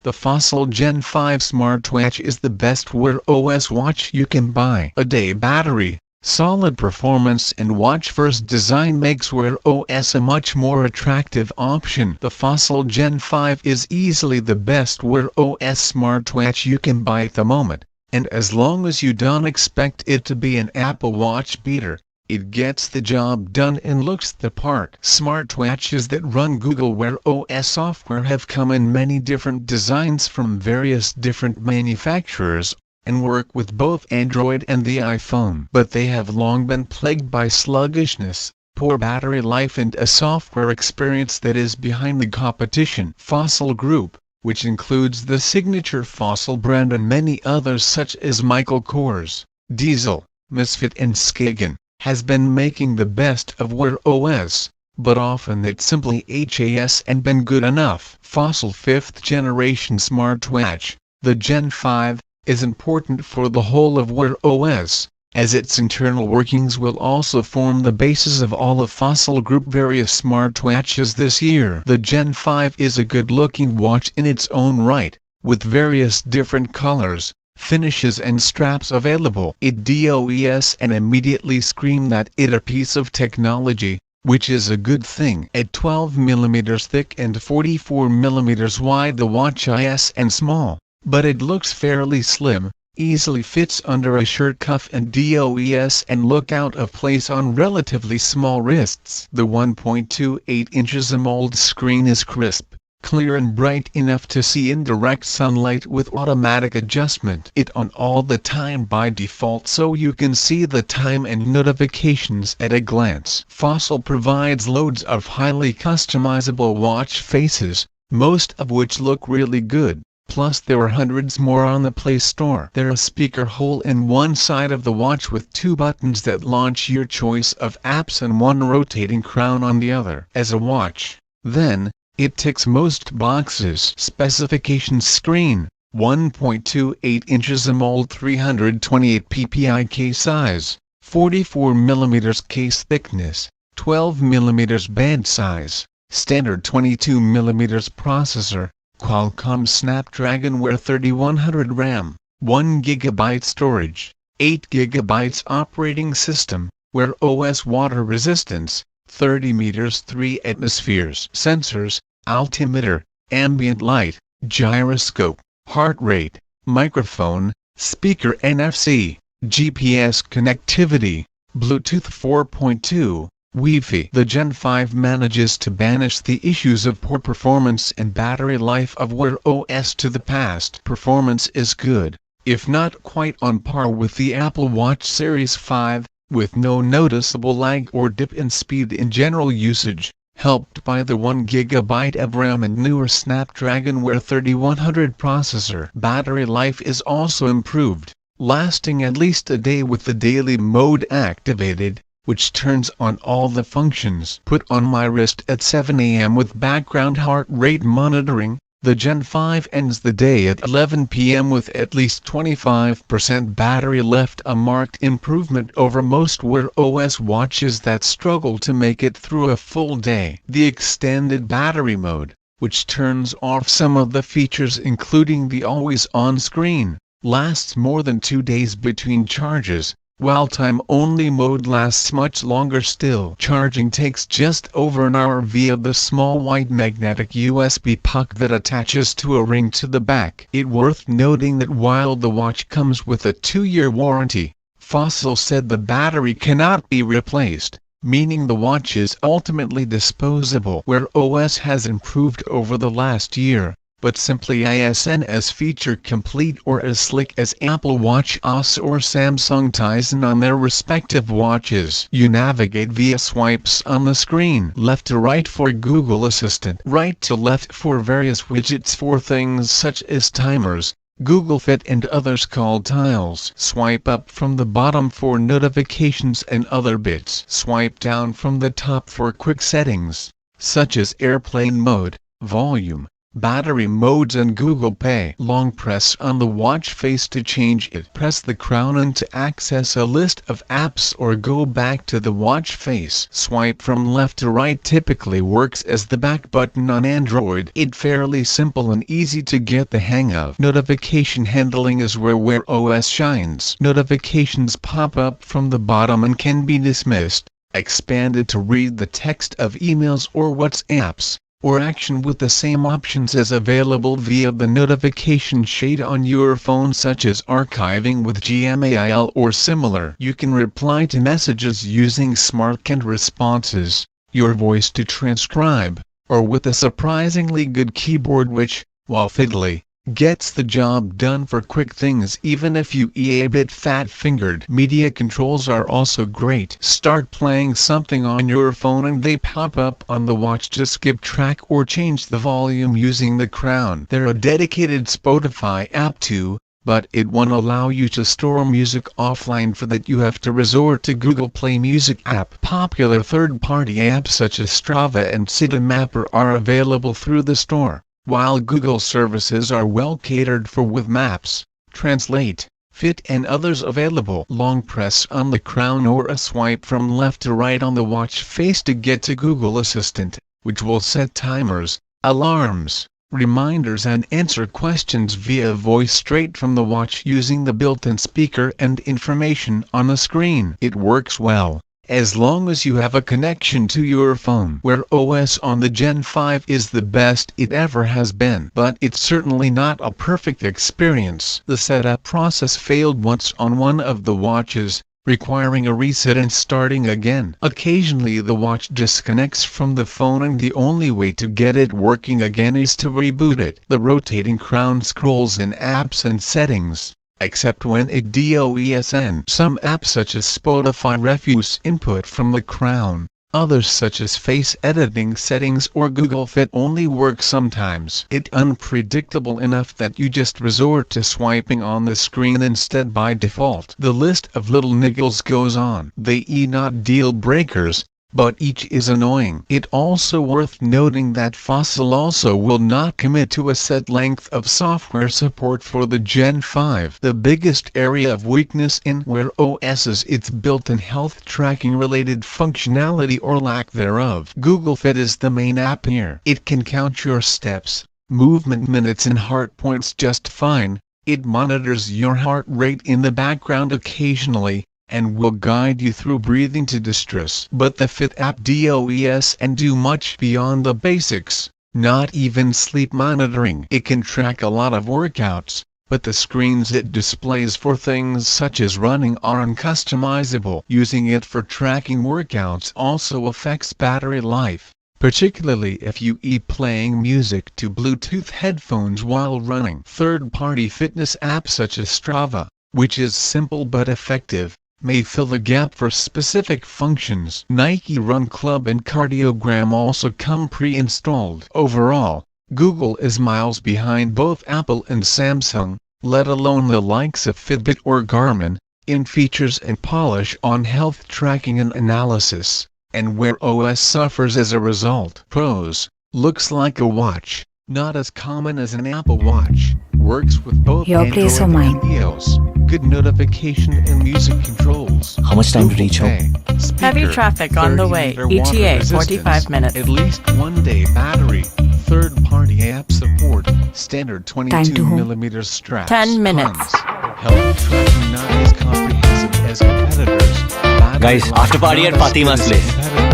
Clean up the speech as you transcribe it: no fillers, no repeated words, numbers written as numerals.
The Fossil Gen 5 smartwatch is the best Wear OS watch you can buy. A day battery, solid performance and watch-first design makes Wear OS a much more attractive option. The Fossil Gen 5 is easily the best Wear OS smartwatch you can buy at the moment, and as long as you don't expect it to be an Apple Watch beater, it gets the job done and looks the part. Smartwatches that run Google Wear OS software have come in many different designs from various different manufacturers, and work with both Android and the iPhone. But they have long been plagued by sluggishness, poor battery life and a software experience that is behind the competition. Fossil Group, which includes the signature Fossil brand and many others such as Michael Kors, Diesel, Misfit and Skagen, has been making the best of Wear OS, but often it simply has and been good enough. Fossil 5th generation smartwatch, the Gen 5, is important for the whole of Wear OS, as its internal workings will also form the basis of all of Fossil Group various smartwatches this year. The Gen 5 is a good-looking watch in its own right, with various different colors, finishes and straps available. It does and immediately scream that it's a piece of technology, which is a good thing. At 12mm thick and 44mm wide, the watch is and small, but it looks fairly slim, easily fits under a shirt cuff and does and look out of place on relatively small wrists. The 1.28 inches AMOLED screen is crisp, clear and bright enough to see in direct sunlight with automatic adjustment. It on all the time by default so you can see the time and notifications at a glance. Fossil provides loads of highly customizable watch faces, most of which look really good. Plus there are hundreds more on the Play Store. There's a speaker hole in one side of the watch with two buttons that launch your choice of apps and one rotating crown on the other. As a watch, then, it ticks most boxes. Specifications screen, 1.28 inches AMOLED 328 ppi case size, 44mm case thickness, 12mm band size, standard 22mm processor, Qualcomm Snapdragon Wear 3100 RAM, 1GB storage, 8GB operating system, Wear OS water resistance, 30 meters 3 atmospheres. Sensors, altimeter, ambient light, gyroscope, heart rate, microphone, speaker NFC, GPS connectivity, Bluetooth 4.2, Wi-Fi. The Gen 5 manages to banish the issues of poor performance and battery life of Wear OS to the past. Performance is good, if not quite on par with the Apple Watch Series 5, with no noticeable lag or dip in speed in general usage, helped by the 1GB of RAM and newer Snapdragon Wear 3100 processor. Battery life is also improved, lasting at least a day with the daily mode activated, which turns on all the functions. Put on my wrist at 7 AM with background heart rate monitoring. The Gen 5 ends the day at 11 PM with at least 25% battery left, a marked improvement over most Wear OS watches that struggle to make it through a full day. The extended battery mode, which turns off some of the features including the always-on screen, lasts more than 2 days between charges, while time-only mode lasts much longer still. Charging takes just over an hour via the small white magnetic USB puck that attaches to a ring to the back. It's worth noting that while the watch comes with a 2-year warranty, Fossil said the battery cannot be replaced, meaning the watch is ultimately disposable. Wear OS has improved over the last year, but simply isn't as feature complete or as slick as Apple Watch OS or Samsung Tizen on their respective watches. You navigate via swipes on the screen. Left to right for Google Assistant, right to left for various widgets for things such as timers, Google Fit and others called tiles. Swipe up from the bottom for notifications and other bits. Swipe down from the top for quick settings, such as airplane mode, volume, battery modes and Google Pay. Long press on the watch face to change it. Press the crown and to access a list of apps or go back to the watch face. Swipe from left to right typically works as the back button on Android. It's fairly simple and easy to get the hang of. Notification handling is where Wear OS shines. Notifications pop up from the bottom and can be dismissed, expanded to read the text of emails or WhatsApps, or action with the same options as available via the notification shade on your phone, such as archiving with Gmail or similar. You can reply to messages using smart canned responses, your voice to transcribe, or with a surprisingly good keyboard which, while fiddly, gets the job done for quick things even if you a bit fat-fingered. Media controls are also great. Start playing something on your phone and they pop up on the watch to skip track or change the volume using the crown. There's a dedicated Spotify app too, but it won't allow you to store music offline. For that you have to resort to Google Play Music app. Popular third-party apps such as Strava and Cinemapper are available through the store, while Google services are well catered for with Maps, Translate, Fit and others available. Long press on the crown or a swipe from left to right on the watch face to get to Google Assistant, which will set timers, alarms, reminders and answer questions via voice straight from the watch using the built-in speaker and information on the screen. It works well, as long as you have a connection to your phone. Wear OS on the Gen 5 is the best it ever has been, but it's certainly not a perfect experience. The setup process failed once on one of the watches, requiring a reset and starting again. Occasionally the watch disconnects from the phone and the only way to get it working again is to reboot it. The rotating crown scrolls in apps and settings, except when it does. Some apps such as Spotify refuse input from the crown. Others such as face editing settings or Google Fit only work sometimes. It's unpredictable enough that you just resort to swiping on the screen instead by default. The list of little niggles goes on. They not deal breakers, but each is annoying. It's also worth noting that Fossil also will not commit to a set length of software support for the Gen 5. The biggest area of weakness in Wear OS is its built-in health tracking related functionality or lack thereof. Google Fit is the main app here. It can count your steps, movement minutes and heart points just fine. It monitors your heart rate in the background occasionally, and will guide you through breathing to distress. But the Fit app does and do much beyond the basics, not even sleep monitoring. It can track a lot of workouts, but the screens it displays for things such as running are uncustomizable. Using it for tracking workouts also affects battery life, particularly if you playing music to Bluetooth headphones while running. Third-party fitness apps such as Strava, which is simple but effective, may fill the gap for specific functions. Nike Run Club and Cardiogram also come pre-installed. Overall, Google is miles behind both Apple and Samsung, let alone the likes of Fitbit or Garmin, in features and polish on health tracking and analysis, and Wear OS suffers as a result. Pros: looks like a watch, not as common as an Apple Watch, works with both Your Android place or and mine? iOS, good notification and music controls. How much time to reach home? Heavy traffic on the way. ETA 45 minutes. At least 1 day battery. Third-party app support. Standard Time to 22mm strap. 10 minutes. Health tracking not as comprehensive as competitors. Guys, after party at Fatima's place.